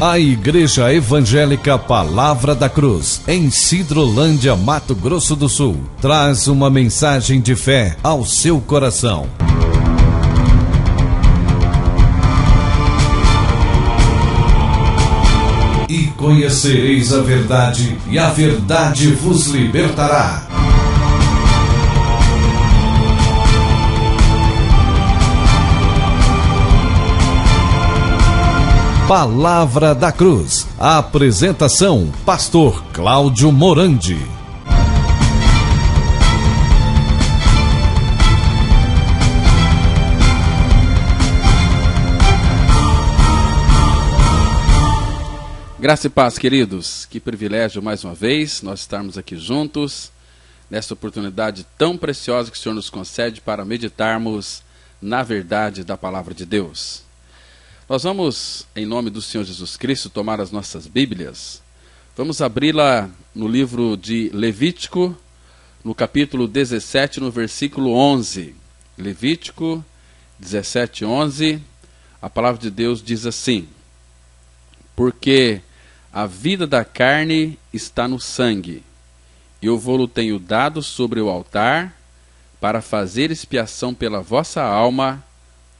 A Igreja Evangélica Palavra da Cruz, em Sidrolândia, Mato Grosso do Sul, traz uma mensagem de fé ao seu coração. E conhecereis a verdade, e a verdade vos libertará. Palavra da Cruz. A apresentação: Pastor Cláudio Morandi. Graça e paz, queridos. Que privilégio mais uma vez nós estarmos aqui juntos nesta oportunidade tão preciosa que o Senhor nos concede para meditarmos na verdade da Palavra de Deus. Nós vamos, em nome do Senhor Jesus Cristo, tomar as nossas Bíblias. Vamos abri-la no livro de Levítico, no capítulo 17, no versículo 11. Levítico 17, 11. A palavra de Deus diz assim: porque a vida da carne está no sangue, eu vou-lo tenho dado sobre o altar, para fazer expiação pela vossa alma,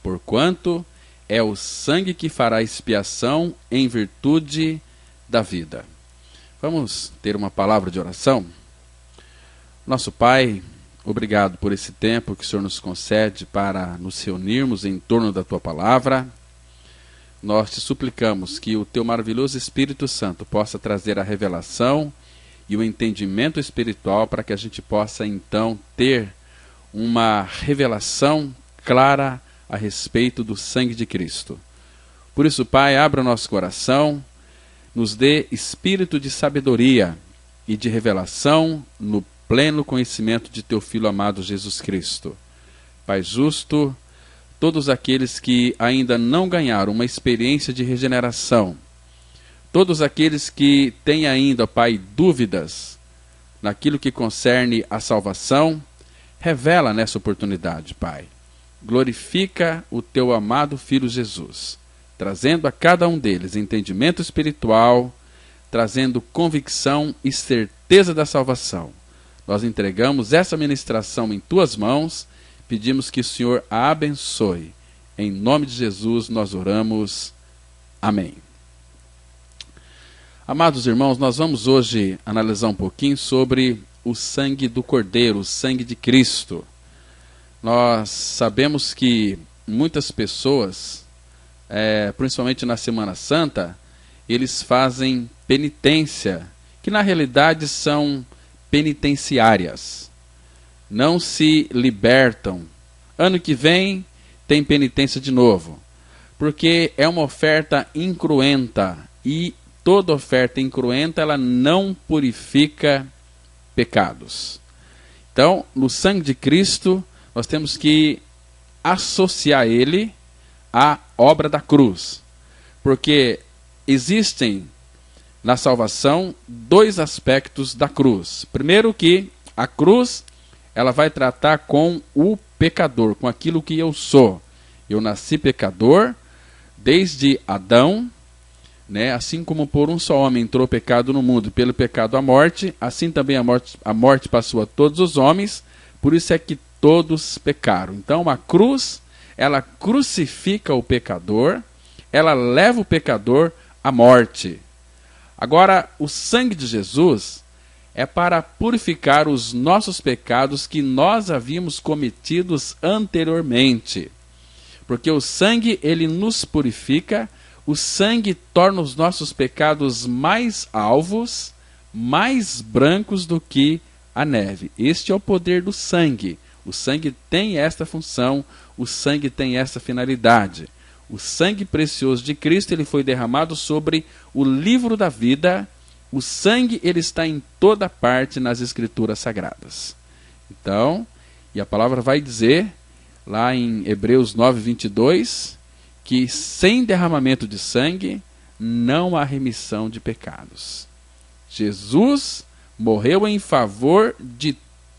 porquanto é o sangue que fará expiação em virtude da vida. Vamos ter uma palavra de oração? Nosso Pai, obrigado por esse tempo que o Senhor nos concede para nos reunirmos em torno da Tua Palavra. Nós te suplicamos que o Teu maravilhoso Espírito Santo possa trazer a revelação e o entendimento espiritual para que a gente possa então ter uma revelação clara a respeito do sangue de Cristo. Por isso, Pai, abra o nosso coração, nos dê espírito de sabedoria e de revelação no pleno conhecimento de Teu Filho amado Jesus Cristo. Pai justo, todos aqueles que ainda não ganharam uma experiência de regeneração, todos aqueles que têm ainda, Pai, dúvidas naquilo que concerne a salvação, revela nessa oportunidade, Pai. Glorifica o Teu amado Filho Jesus, trazendo a cada um deles entendimento espiritual, trazendo convicção e certeza da salvação. Nós entregamos essa ministração em Tuas mãos, pedimos que o Senhor a abençoe. Em nome de Jesus nós oramos. Amém. Amados irmãos, nós vamos hoje analisar um pouquinho sobre o sangue do Cordeiro, o sangue de Cristo. Nós sabemos que muitas pessoas, principalmente na Semana Santa, eles fazem penitência, que na realidade são penitenciárias. Não se libertam. Ano que vem tem penitência de novo, porque é uma oferta incruenta, e toda oferta incruenta ela não purifica pecados. Então, no sangue de Cristo, nós temos que associar ele à obra da cruz. Porque existem na salvação dois aspectos da cruz. Primeiro que a cruz, ela vai tratar com o pecador, com aquilo que eu sou. Eu nasci pecador desde Adão, né? Assim como por um só homem entrou o pecado no mundo, pelo pecado a morte, assim também a morte passou a todos os homens, por isso é que todos pecaram. Então a cruz, ela crucifica o pecador, ela leva o pecador à morte. Agora, o sangue de Jesus é para purificar os nossos pecados que nós havíamos cometidos anteriormente. Porque o sangue, ele nos purifica, o sangue torna os nossos pecados mais alvos, mais brancos do que a neve. Este é o poder do sangue. O sangue tem esta função, o sangue tem essa finalidade. O sangue precioso de Cristo, ele foi derramado sobre o livro da vida. O sangue, ele está em toda parte nas Escrituras Sagradas. Então, e a palavra vai dizer, lá em Hebreus 9, 22, que sem derramamento de sangue não há remissão de pecados. Jesus morreu em favor de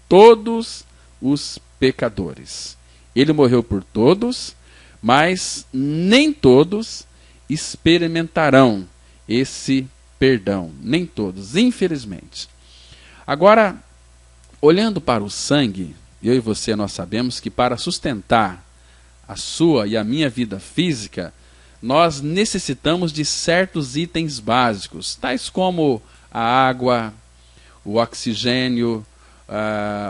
todos os pecadores. Ele morreu por todos, mas nem todos experimentarão esse perdão. Nem todos, infelizmente. Agora, olhando para o sangue, eu e você nós sabemos que para sustentar a sua e a minha vida física, nós necessitamos de certos itens básicos, tais como a água, o oxigênio,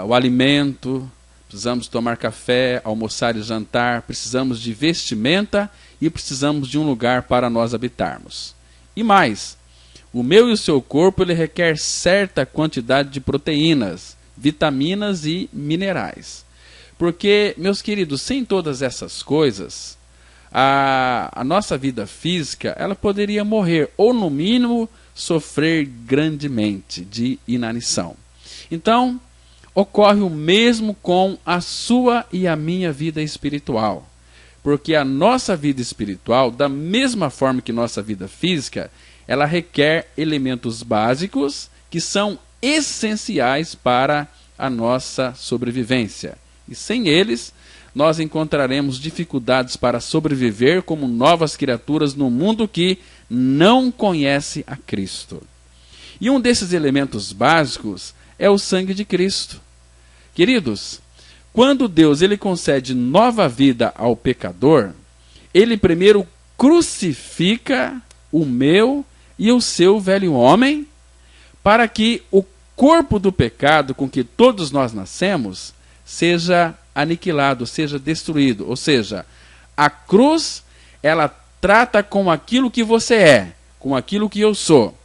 o alimento, precisamos tomar café, almoçar e jantar, precisamos de vestimenta e precisamos de um lugar para nós habitarmos. E mais, o meu e o seu corpo ele requer certa quantidade de proteínas, vitaminas e minerais. Porque, meus queridos, sem todas essas coisas, a nossa vida física ela poderia morrer, ou no mínimo sofrer grandemente de inanição. Então, ocorre o mesmo com a sua e a minha vida espiritual. Porque a nossa vida espiritual, da mesma forma que nossa vida física, ela requer elementos básicos que são essenciais para a nossa sobrevivência. E sem eles, nós encontraremos dificuldades para sobreviver como novas criaturas no mundo que não conhece a Cristo. E um desses elementos básicos é o sangue de Cristo. Queridos, quando Deus ele concede nova vida ao pecador, ele primeiro crucifica o meu e o seu velho homem, para que o corpo do pecado com que todos nós nascemos seja aniquilado, seja destruído. Ou seja, a cruz, ela trata com aquilo que você é, com aquilo que eu sou.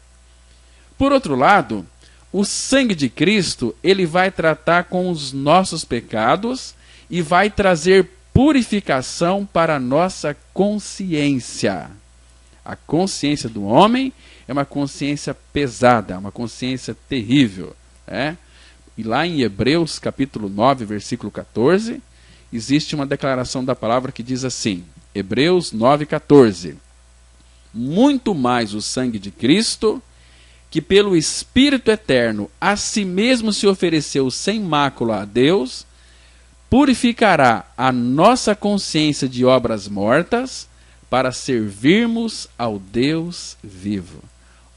Por outro lado, o sangue de Cristo, ele vai tratar com os nossos pecados e vai trazer purificação para a nossa consciência. A consciência do homem é uma consciência pesada, uma consciência terrível. E lá em Hebreus, capítulo 9, versículo 14, existe uma declaração da palavra que diz assim, Hebreus 9, 14. Muito mais o sangue de Cristo, que pelo Espírito Eterno a si mesmo se ofereceu sem mácula a Deus, purificará a nossa consciência de obras mortas para servirmos ao Deus vivo.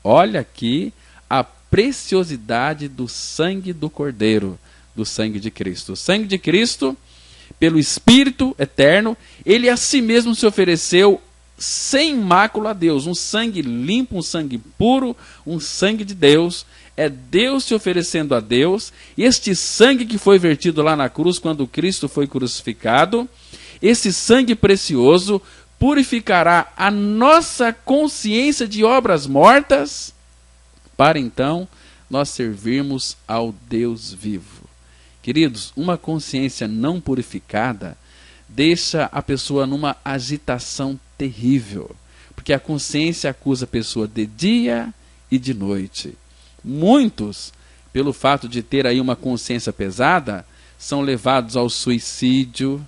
Olha aqui a preciosidade do sangue do Cordeiro, do sangue de Cristo. O sangue de Cristo, pelo Espírito Eterno, ele a si mesmo se ofereceu sem mácula a Deus, um sangue limpo, um sangue puro, um sangue de Deus. É Deus se oferecendo a Deus. Este sangue que foi vertido lá na cruz quando Cristo foi crucificado, esse sangue precioso purificará a nossa consciência de obras mortas, para então nós servirmos ao Deus vivo. Queridos, uma consciência não purificada deixa a pessoa numa agitação terrível, porque a consciência acusa a pessoa de dia e de noite. Muitos, pelo fato de ter aí uma consciência pesada, são levados ao suicídio,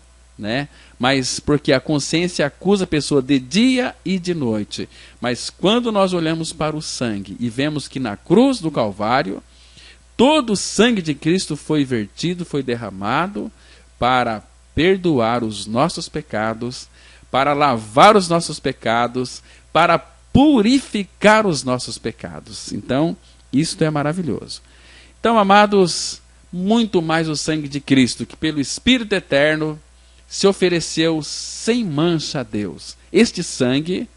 mas porque a consciência acusa a pessoa de dia e de noite. Mas quando nós olhamos para o sangue e vemos que na cruz do Calvário, todo o sangue de Cristo foi vertido, foi derramado para perdoar os nossos pecados, para lavar os nossos pecados, para purificar os nossos pecados. Então, isto é maravilhoso. Então, amados, muito mais o sangue de Cristo, que pelo Espírito Eterno se ofereceu sem mancha a Deus. Este sangue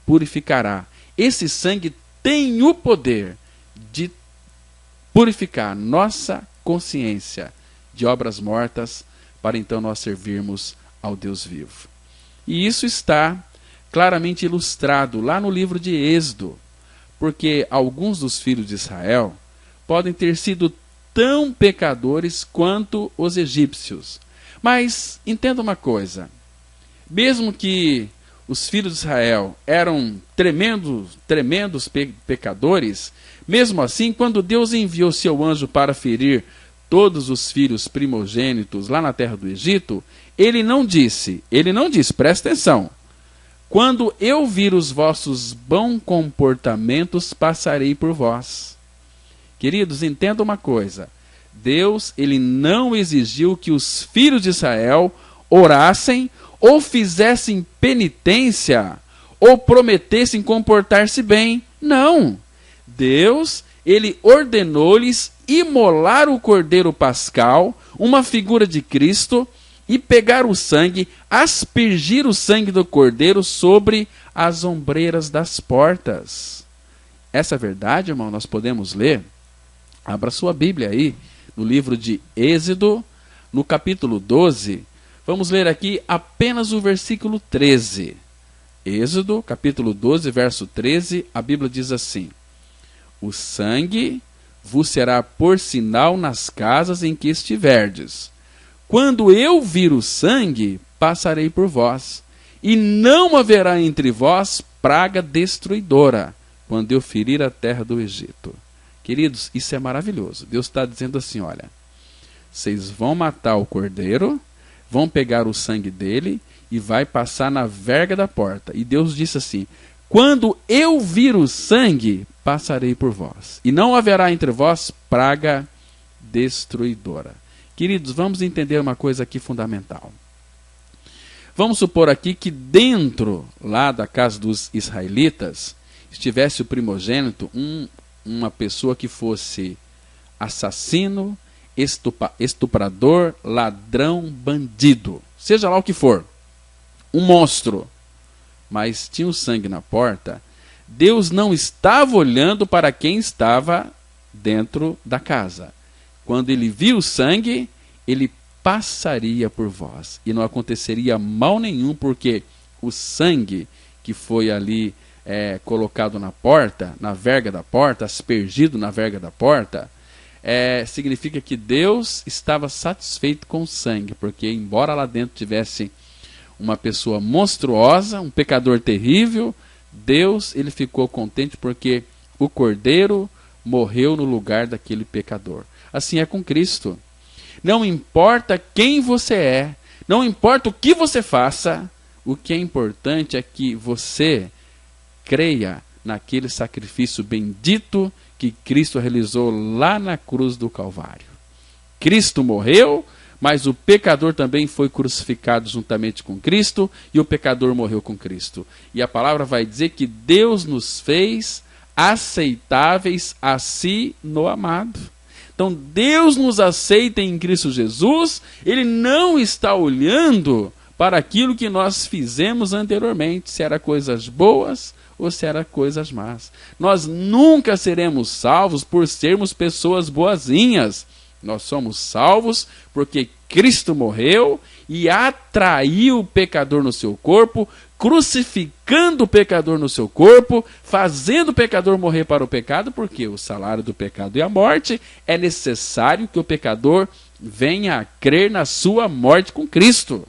purificará. Esse sangue tem o poder de purificar nossa consciência de obras mortas, para então nós servirmos ao Deus vivo. E isso está claramente ilustrado lá no livro de Êxodo, porque alguns dos filhos de Israel podem ter sido tão pecadores quanto os egípcios. Mas entenda uma coisa, mesmo que os filhos de Israel eram tremendos pecadores, mesmo assim, quando Deus enviou seu anjo para ferir todos os filhos primogênitos lá na terra do Egito, ele não disse, presta atenção, quando eu vir os vossos bons comportamentos, passarei por vós. Queridos, entenda uma coisa, Deus, ele não exigiu que os filhos de Israel orassem ou fizessem penitência ou prometessem comportar-se bem Não. Deus, ele ordenou-lhes imolar o cordeiro pascal, uma figura de Cristo, e pegar o sangue, aspergir o sangue do cordeiro sobre as ombreiras das portas. Essa verdade, irmão, nós podemos ler. Abra sua Bíblia aí, no livro de Êxodo, no capítulo 12. Vamos ler aqui apenas o versículo 13. Êxodo, capítulo 12, verso 13, a Bíblia diz assim: o sangue vos será por sinal nas casas em que estiverdes. Quando eu vir o sangue, passarei por vós, e não haverá entre vós praga destruidora, quando eu ferir a terra do Egito. Queridos, isso é maravilhoso. Deus está dizendo assim, olha, vocês vão matar o cordeiro, vão pegar o sangue dele e vai passar na verga da porta. E Deus disse assim, quando eu vir o sangue, passarei por vós, e não haverá entre vós praga destruidora. Queridos, vamos entender uma coisa aqui fundamental. Vamos supor aqui que dentro lá da casa dos israelitas estivesse o primogênito, uma pessoa que fosse assassino, estuprador, ladrão, bandido, seja lá o que for, um monstro, mas tinha o sangue na porta. Deus não estava olhando para quem estava dentro da casa. Quando ele viu o sangue, ele passaria por vós. E não aconteceria mal nenhum, porque o sangue que foi ali colocado na porta, na verga da porta, aspergido na verga da porta, significa que Deus estava satisfeito com o sangue, porque embora lá dentro tivesse uma pessoa monstruosa, um pecador terrível, Deus, ele ficou contente porque o cordeiro morreu no lugar daquele pecador. Assim é com Cristo. Não importa quem você é, não importa o que você faça, o que é importante é que você creia naquele sacrifício bendito que Cristo realizou lá na cruz do Calvário. Cristo morreu, mas o pecador também foi crucificado juntamente com Cristo, e o pecador morreu com Cristo. E a palavra vai dizer que Deus nos fez aceitáveis a si no amado. Então Deus nos aceita em Cristo Jesus, ele não está olhando para aquilo que nós fizemos anteriormente, se era coisas boas ou se era coisas más. Nós nunca seremos salvos por sermos pessoas boazinhas. Nós somos salvos porque Cristo morreu e atraiu o pecador no seu corpo, crucificando o pecador no seu corpo, fazendo o pecador morrer para o pecado, porque o salário do pecado é a morte. É necessário que o pecador venha a crer na sua morte com Cristo.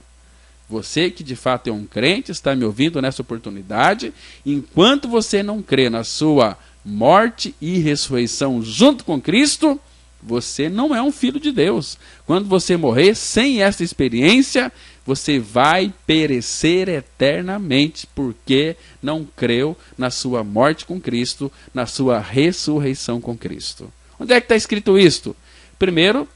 Você que de fato é um crente, está me ouvindo nessa oportunidade, enquanto você não crê na sua morte e ressurreição junto com Cristo, você não é um filho de Deus. Quando você morrer sem essa experiência, você vai perecer eternamente, porque não creu na sua morte com Cristo, na sua ressurreição com Cristo. Onde é que está escrito isto? Primeiro,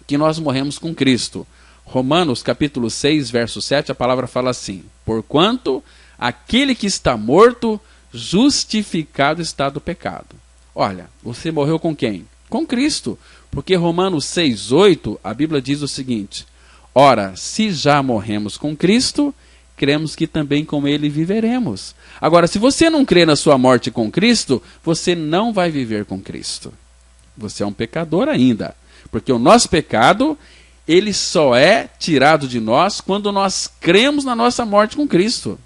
que nós morremos com Cristo. Romanos capítulo 6, verso 7, a palavra fala assim: porquanto aquele que está morto, justificado está do pecado. Olha, você morreu com quem? Com Cristo. Porque Romanos 6, 8, a Bíblia diz o seguinte: ora, se já morremos com Cristo, cremos que também com ele viveremos. Agora, se você não crê na sua morte com Cristo, você não vai viver com Cristo. Você é um pecador ainda. Porque o nosso pecado, ele só é tirado de nós quando nós cremos na nossa morte com Cristo.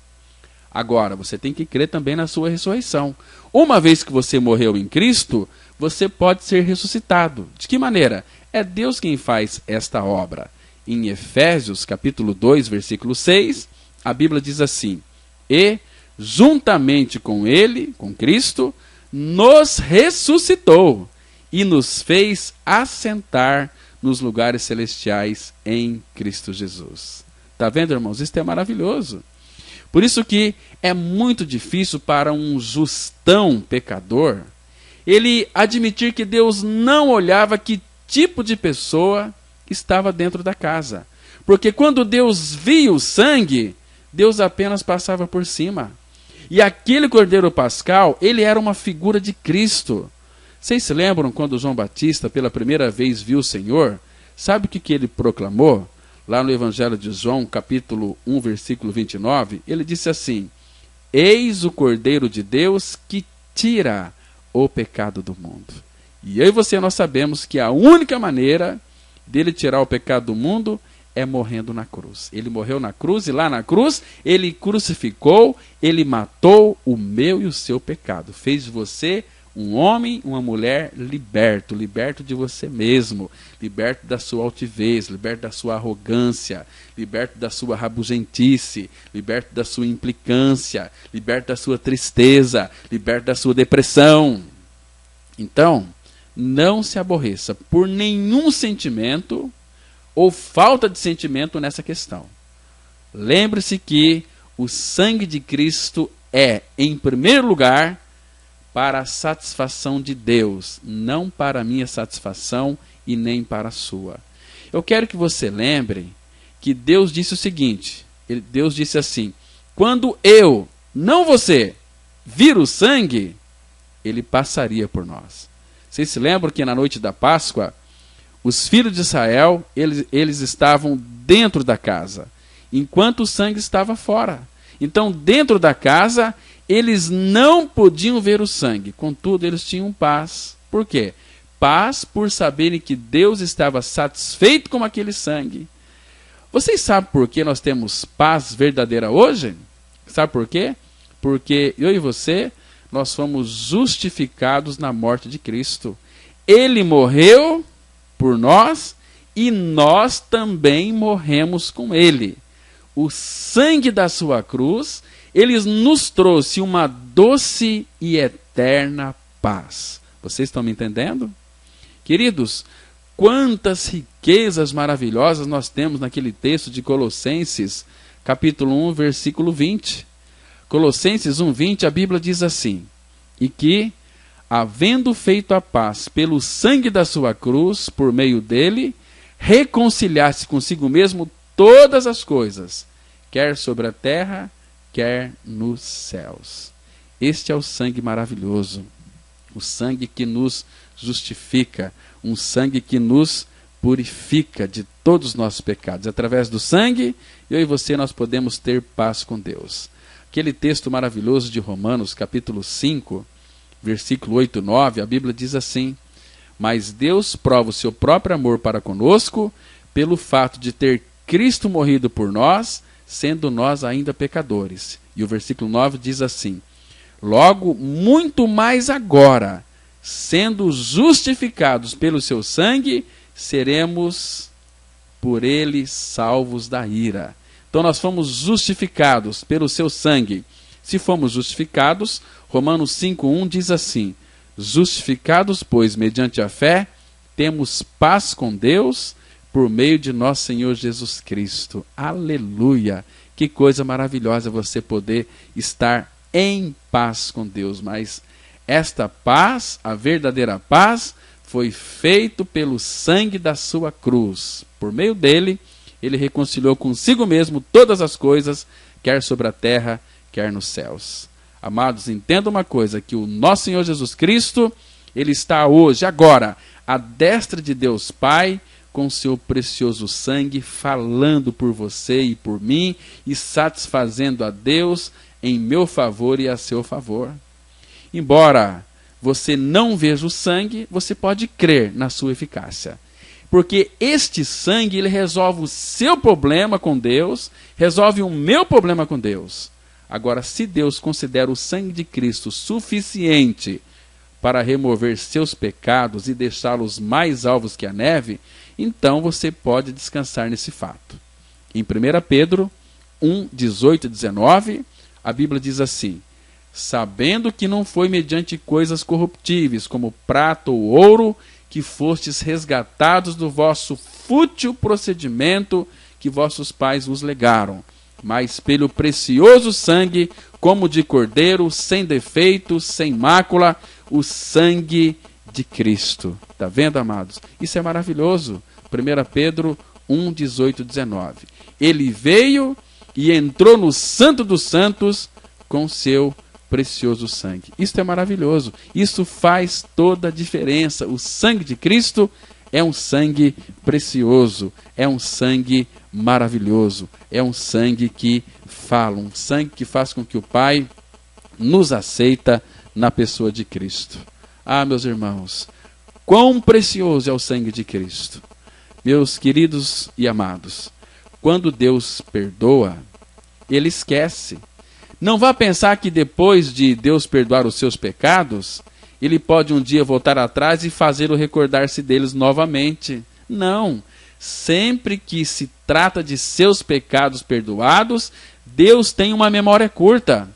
Agora, você tem que crer também na sua ressurreição. Uma vez que você morreu em Cristo, você pode ser ressuscitado. De que maneira? É Deus quem faz esta obra. Em Efésios, capítulo 2, versículo 6, a Bíblia diz assim: e, juntamente com ele, com Cristo, nos ressuscitou e nos fez assentar nos lugares celestiais em Cristo Jesus. Está vendo, irmãos? Isso é maravilhoso. Por isso que é muito difícil para um justão pecador ele admitir que Deus não olhava que tipo de pessoa estava dentro da casa. Porque quando Deus via o sangue, Deus apenas passava por cima. E aquele cordeiro pascal, ele era uma figura de Cristo. Vocês se lembram quando João Batista pela primeira vez viu o Senhor? Sabe o que ele proclamou? Lá no Evangelho de João, capítulo 1, versículo 29, ele disse assim: eis o Cordeiro de Deus que tira o pecado do mundo. E eu e você, nós sabemos que a única maneira dele tirar o pecado do mundo é morrendo na cruz. Ele morreu na cruz, e lá na cruz ele crucificou, ele matou o meu e o seu pecado. Fez de você um homem, uma mulher liberto, liberto de você mesmo, liberto da sua altivez, liberto da sua arrogância, liberto da sua rabugentice, liberto da sua implicância, liberto da sua tristeza, liberto da sua depressão. Então, não se aborreça por nenhum sentimento ou falta de sentimento nessa questão. Lembre-se que o sangue de Cristo é, em primeiro lugar, para a satisfação de Deus, não para a minha satisfação e nem para a sua. Eu quero que você lembre que Deus disse o seguinte, Deus disse assim: quando eu, não você, vir o sangue, ele passaria por nós. Vocês se lembram que na noite da Páscoa, os filhos de Israel, eles estavam dentro da casa, enquanto o sangue estava fora. Então, dentro da casa, eles não podiam ver o sangue, contudo, eles tinham paz. Por quê? Paz por saberem que Deus estava satisfeito com aquele sangue. Vocês sabem por que nós temos paz verdadeira hoje? Sabe por quê? Porque eu e você, nós fomos justificados na morte de Cristo. Ele morreu por nós e nós também morremos com ele. O sangue da sua cruz, ele nos trouxe uma doce e eterna paz. Vocês estão me entendendo? Queridos, quantas riquezas maravilhosas nós temos naquele texto de Colossenses, capítulo 1, versículo 20. Colossenses 1, 20, a Bíblia diz assim: e que, havendo feito a paz pelo sangue da sua cruz, por meio dele, reconciliasse consigo mesmo todas as coisas, quer sobre a terra, quer nos céus. Este é o sangue maravilhoso, o sangue que nos justifica, um sangue que nos purifica de todos os nossos pecados. Através do sangue, eu e você, nós podemos ter paz com Deus. Aquele texto maravilhoso de Romanos, capítulo 5, versículo 8 e 9, a Bíblia diz assim: mas Deus prova o seu próprio amor para conosco, pelo fato de ter Cristo morrido por nós, sendo nós ainda pecadores. E o versículo 9 diz assim: logo, muito mais agora, sendo justificados pelo seu sangue, seremos por ele salvos da ira. Então nós fomos justificados pelo seu sangue. Se fomos justificados, Romanos 5:1 diz assim: justificados, pois, mediante a fé, temos paz com Deus, por meio de nosso Senhor Jesus Cristo. Aleluia! Que coisa maravilhosa você poder estar em paz com Deus. Mas esta paz, a verdadeira paz, foi feito pelo sangue da sua cruz. Por meio dele, ele reconciliou consigo mesmo todas as coisas, quer sobre a terra, quer nos céus. Amados, entenda uma coisa, que o nosso Senhor Jesus Cristo, ele está hoje, agora, à destra de Deus Pai, com seu precioso sangue, falando por você e por mim, e satisfazendo a Deus em meu favor e a seu favor. Embora você não veja o sangue, você pode crer na sua eficácia. Porque este sangue, ele resolve o seu problema com Deus, resolve o meu problema com Deus. Agora, se Deus considera o sangue de Cristo suficiente para remover seus pecados e deixá-los mais alvos que a neve, então você pode descansar nesse fato. Em 1 Pedro 1, 18 e 19, a Bíblia diz assim: sabendo que não foi mediante coisas corruptíveis, como prata ou ouro, que fostes resgatados do vosso fútil procedimento que vossos pais vos legaram, mas pelo precioso sangue, como de cordeiro, sem defeito, sem mácula, o sangue de Cristo. Está vendo, amados? Isso é maravilhoso. 1 Pedro 1, 18 e 19. Ele veio e entrou no Santo dos Santos com seu precioso sangue. Isso é maravilhoso. Isso faz toda a diferença. O sangue de Cristo é um sangue precioso, é um sangue maravilhoso, é um sangue que fala, um sangue que faz com que o Pai nos aceita na pessoa de Cristo. Ah, meus irmãos, quão precioso é o sangue de Cristo. Meus queridos e amados, quando Deus perdoa, Ele esquece. Não vá pensar que depois de Deus perdoar os seus pecados, Ele pode um dia voltar atrás e fazê-lo recordar-se deles novamente. Não. Sempre que se trata de seus pecados perdoados, Deus tem uma memória curta.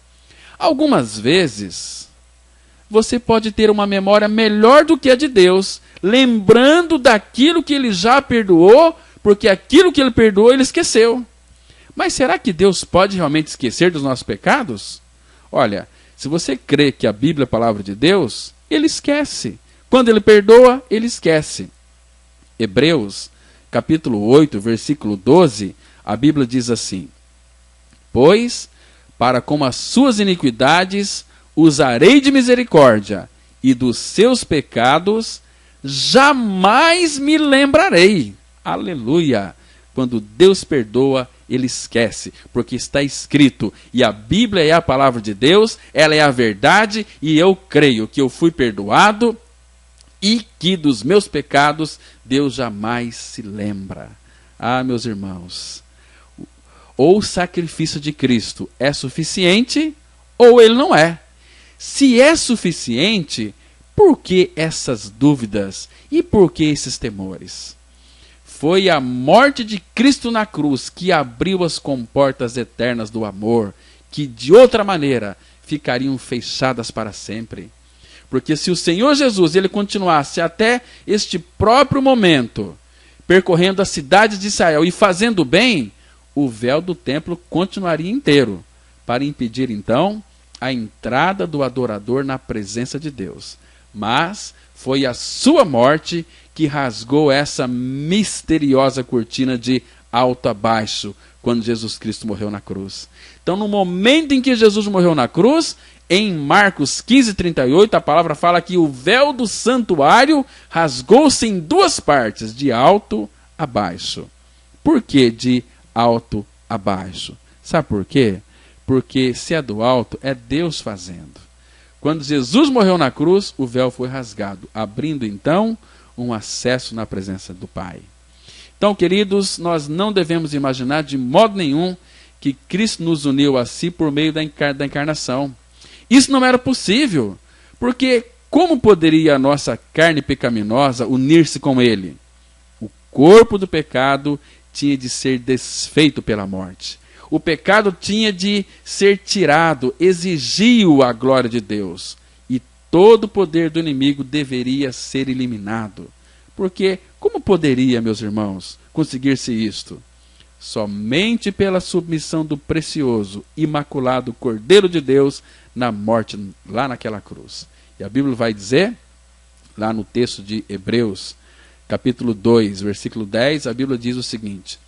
Algumas vezes, você pode ter uma memória melhor do que a de Deus, lembrando daquilo que Ele já perdoou, porque aquilo que Ele perdoou, Ele esqueceu. Mas será que Deus pode realmente esquecer dos nossos pecados? Olha, se você crê que a Bíblia é a palavra de Deus, Ele esquece. Quando Ele perdoa, Ele esquece. Hebreus, capítulo 8, versículo 12, a Bíblia diz assim: pois, para com as suas iniquidades, usarei de misericórdia, e dos seus pecados jamais me lembrarei. Aleluia! Quando Deus perdoa, Ele esquece, porque está escrito, e a Bíblia é a palavra de Deus, ela é a verdade, e eu creio que eu fui perdoado, e que dos meus pecados Deus jamais se lembra. Ah, meus irmãos, ou o sacrifício de Cristo é suficiente, ou ele não é. Se é suficiente, por que essas dúvidas e por que esses temores? Foi a morte de Cristo na cruz que abriu as comportas eternas do amor, que de outra maneira ficariam fechadas para sempre. Porque se o Senhor Jesus ele continuasse até este próprio momento, percorrendo as cidades de Israel e fazendo bem, o véu do templo continuaria inteiro, para impedir então a entrada do adorador na presença de Deus. Mas foi a sua morte que rasgou essa misteriosa cortina de alto a baixo, quando Jesus Cristo morreu na cruz. Então, no momento em que Jesus morreu na cruz, em Marcos 15:38, a palavra fala que o véu do santuário rasgou-se em duas partes, de alto a baixo. Por que de alto a baixo? Sabe por quê? Porque se é do alto, é Deus fazendo. Quando Jesus morreu na cruz, o véu foi rasgado, abrindo então um acesso na presença do Pai. Então, queridos, nós não devemos imaginar de modo nenhum que Cristo nos uniu a si por meio da encarnação. Isso não era possível, porque como poderia a nossa carne pecaminosa unir-se com Ele? O corpo do pecado tinha de ser desfeito pela morte. O pecado tinha de ser tirado, exigiu a glória de Deus. E todo o poder do inimigo deveria ser eliminado. Porque como poderia, meus irmãos, conseguir-se isto? Somente pela submissão do precioso, imaculado Cordeiro de Deus na morte, lá naquela cruz. E a Bíblia vai dizer, lá no texto de Hebreus, capítulo 2, versículo 10, a Bíblia diz o seguinte: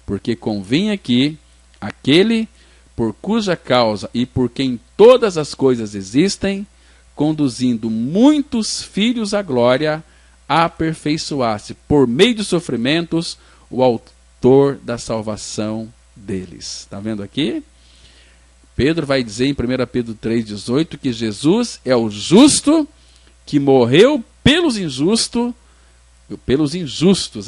porque convinha que aquele por cuja causa e por quem todas as coisas existem, conduzindo muitos filhos à glória, aperfeiçoasse por meio de sofrimentos o autor da salvação deles. Está vendo aqui? Pedro vai dizer em 1 Pedro 3,18 que Jesus é o justo que morreu pelos injustos,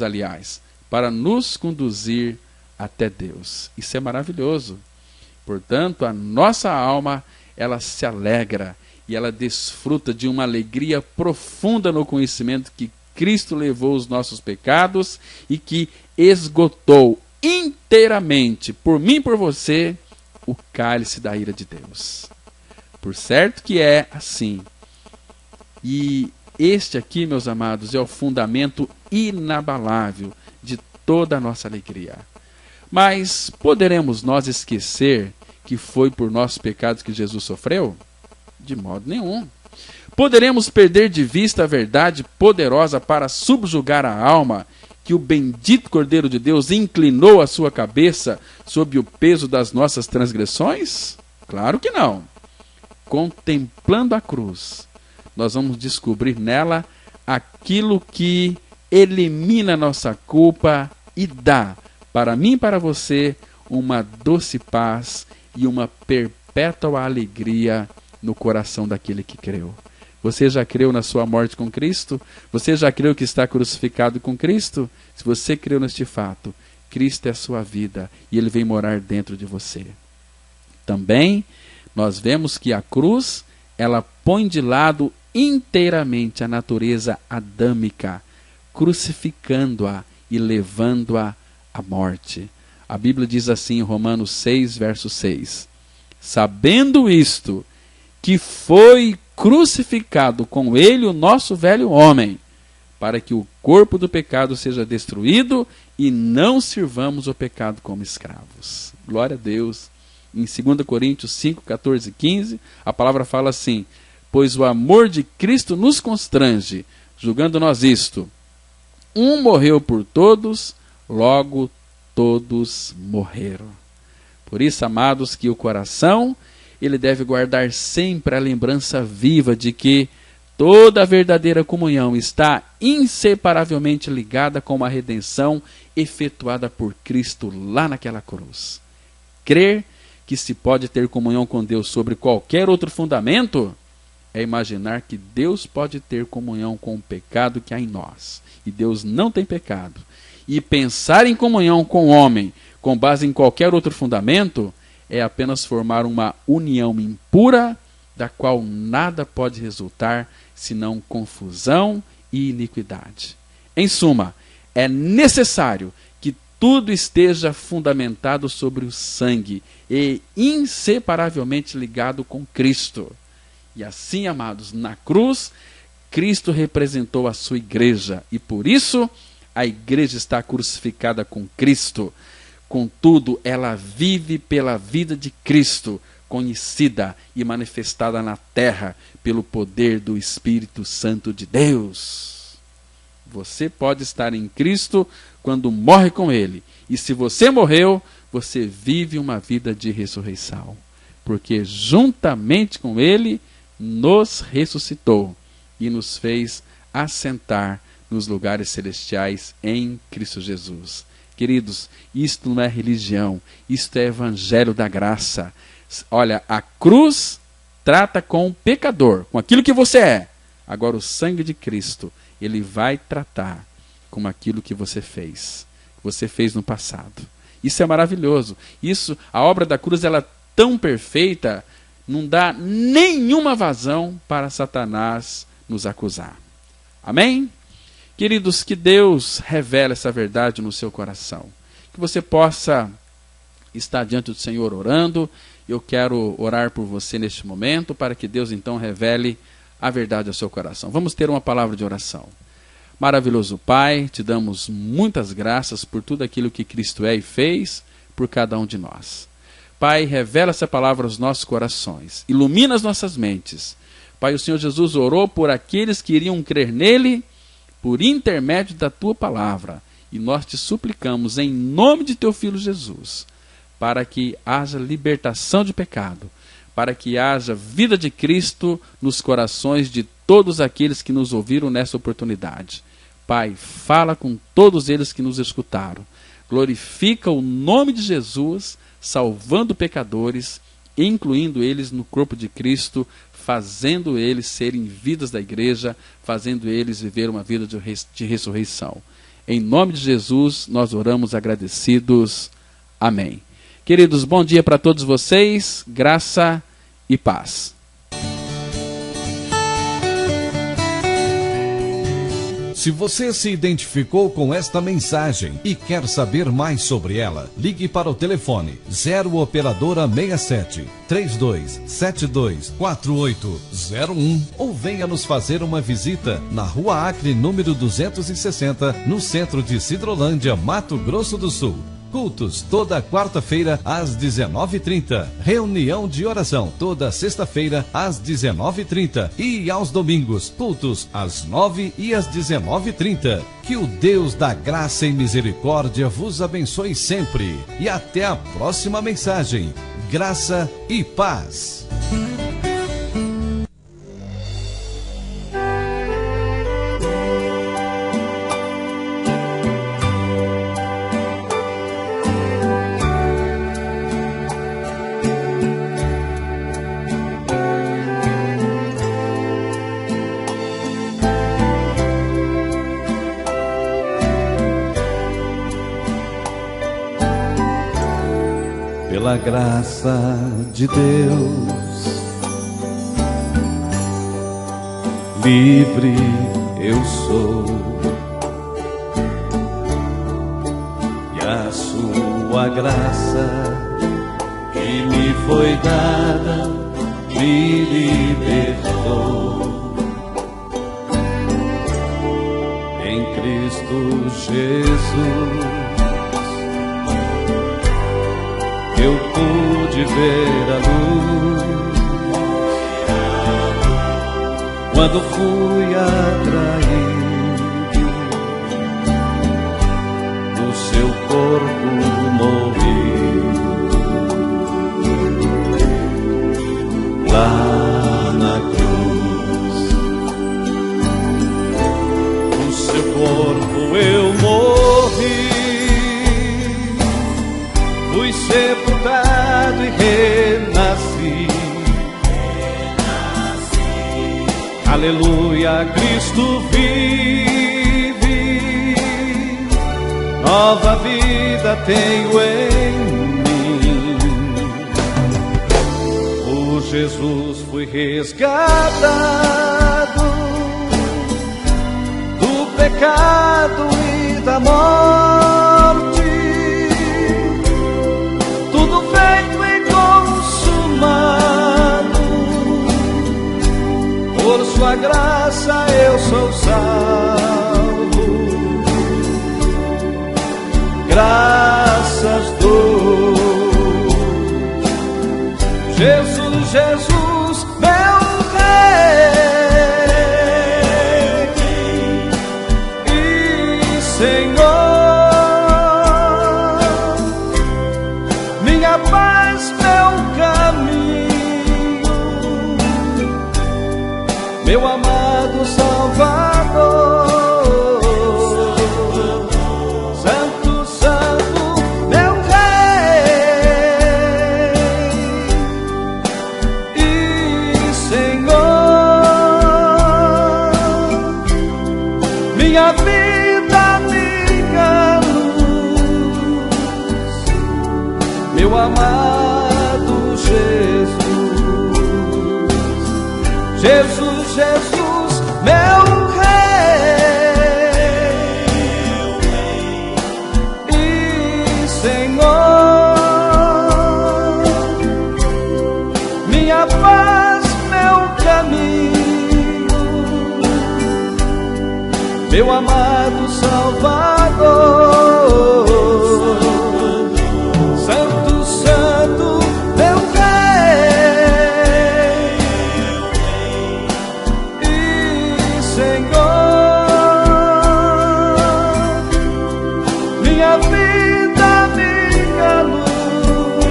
aliás, para nos conduzir até Deus. Isso é maravilhoso. Portanto, a nossa alma, ela se alegra e ela desfruta de uma alegria profunda no conhecimento que Cristo levou os nossos pecados e que esgotou inteiramente, por mim e por você, o cálice da ira de Deus. Por certo que é assim. E este aqui, meus amados, é o fundamento inabalável de toda a nossa alegria. Mas poderemos nós esquecer que foi por nossos pecados que Jesus sofreu? De modo nenhum. Poderemos perder de vista a verdade poderosa para subjugar a alma, que o bendito Cordeiro de Deus inclinou a sua cabeça sob o peso das nossas transgressões? Claro que não. contemplando a cruz, nós vamos descobrir nela aquilo que elimina nossa culpa e dá para mim e para você uma doce paz e uma perpétua alegria no coração daquele que creu. Você já creu na sua morte com Cristo? Você já creu que está crucificado com Cristo? Se você creu neste fato, Cristo é a sua vida e Ele vem morar dentro de você. Também nós vemos que a cruz, ela põe de lado inteiramente a natureza adâmica, crucificando-a e levando-a à morte. A Bíblia diz assim em Romanos 6, verso 6: sabendo isto, que foi crucificado com ele o nosso velho homem, para que o corpo do pecado seja destruído e não sirvamos o pecado como escravos. Glória a Deus. Em 2 Coríntios 5, 14 e 15, a palavra fala assim: pois o amor de Cristo nos constrange, julgando nós isto: um morreu por todos, logo todos morreram. Por isso, amados, que o coração, ele deve guardar sempre a lembrança viva de que toda a verdadeira comunhão está inseparavelmente ligada com a redenção efetuada por Cristo lá naquela cruz. Crer que se pode ter comunhão com Deus sobre qualquer outro fundamento é imaginar que Deus pode ter comunhão com o pecado que há em nós. E Deus não tem pecado. E pensar em comunhão com o homem com base em qualquer outro fundamento é apenas formar uma união impura, da qual nada pode resultar senão confusão e iniquidade. Em suma, é necessário que tudo esteja fundamentado sobre o sangue e inseparavelmente ligado com Cristo. E assim, amados, na cruz, Cristo representou a sua igreja e por isso a igreja está crucificada com Cristo. Contudo, ela vive pela vida de Cristo, conhecida e manifestada na terra pelo poder do Espírito Santo de Deus. Você pode estar em Cristo quando morre com Ele. E se você morreu, você vive uma vida de ressurreição. Porque juntamente com Ele, nos ressuscitou e nos fez assentar nos lugares celestiais em Cristo Jesus. Queridos, isto não é religião, isto é evangelho da graça. Olha, a cruz trata com o pecador, com aquilo que você é. Agora o sangue de Cristo, ele vai tratar com aquilo que você fez no passado. Isso é maravilhoso. Isso, a obra da cruz, ela é tão perfeita, não dá nenhuma vazão para Satanás nos acusar. Amém? Queridos, que Deus revele essa verdade no seu coração. Que você possa estar diante do Senhor orando. Eu quero orar por você neste momento, para que Deus então revele a verdade ao seu coração. Vamos ter uma palavra de oração. Maravilhoso Pai, te damos muitas graças por tudo aquilo que Cristo é e fez por cada um de nós. Pai, revela essa palavra aos nossos corações. Ilumina as nossas mentes. Pai, o Senhor Jesus orou por aqueles que iriam crer nele por intermédio da tua palavra. E nós te suplicamos em nome de teu Filho Jesus, para que haja libertação de pecado, para que haja vida de Cristo nos corações de todos aqueles que nos ouviram nessa oportunidade. Pai, fala com todos eles que nos escutaram. Glorifica o nome de Jesus, salvando pecadores, incluindo eles no corpo de Cristo, fazendo eles serem vidas da igreja, fazendo eles viver uma vida de ressurreição. Em nome de Jesus, nós oramos agradecidos. Amém. Queridos, bom dia para todos vocês, graça e paz. Se você se identificou com esta mensagem e quer saber mais sobre ela, ligue para o telefone 0 operadora 67 3272 4801 ou venha nos fazer uma visita na Rua Acre, número 260, no centro de Sidrolândia, Mato Grosso do Sul. Cultos toda quarta-feira às 19h30. Reunião de oração toda sexta-feira às 19h30. E aos domingos, cultos às 9h e às 19h30. Que o Deus da graça e misericórdia vos abençoe sempre. E até a próxima mensagem. Graça e paz. graça de Deus, livre eu sou, e a sua graça que me foi dada me libertou. Em Cristo Jesus eu pude ver a luz, quando fui atraído, no seu corpo morri. Lá na cruz, no seu corpo eu morri, fui sepultado e renasci. Aleluia, Cristo vive, nova vida tenho em mim. Por Jesus fui resgatado do pecado e da morte, tudo feito e consumado. Por sua graça eu sou salvo, graças dou. Jesus, Jesus, meu Rei e Senhor, minha paz, meu caminho, meu amado Salvador. Santo, Santo, meu Rei e Senhor, minha vida, minha luz, meu amado Jesus. Jesus, Jesus, meu Rei e Senhor, minha paz, meu caminho, meu amado Salvador. Santo, Santo, meu Rei e Senhor, minha vida, minha luz,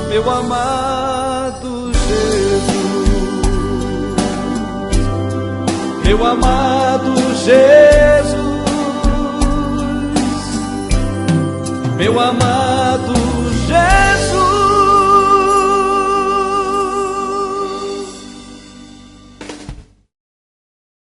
meu amado Jesus, meu amado Jesus, meu amado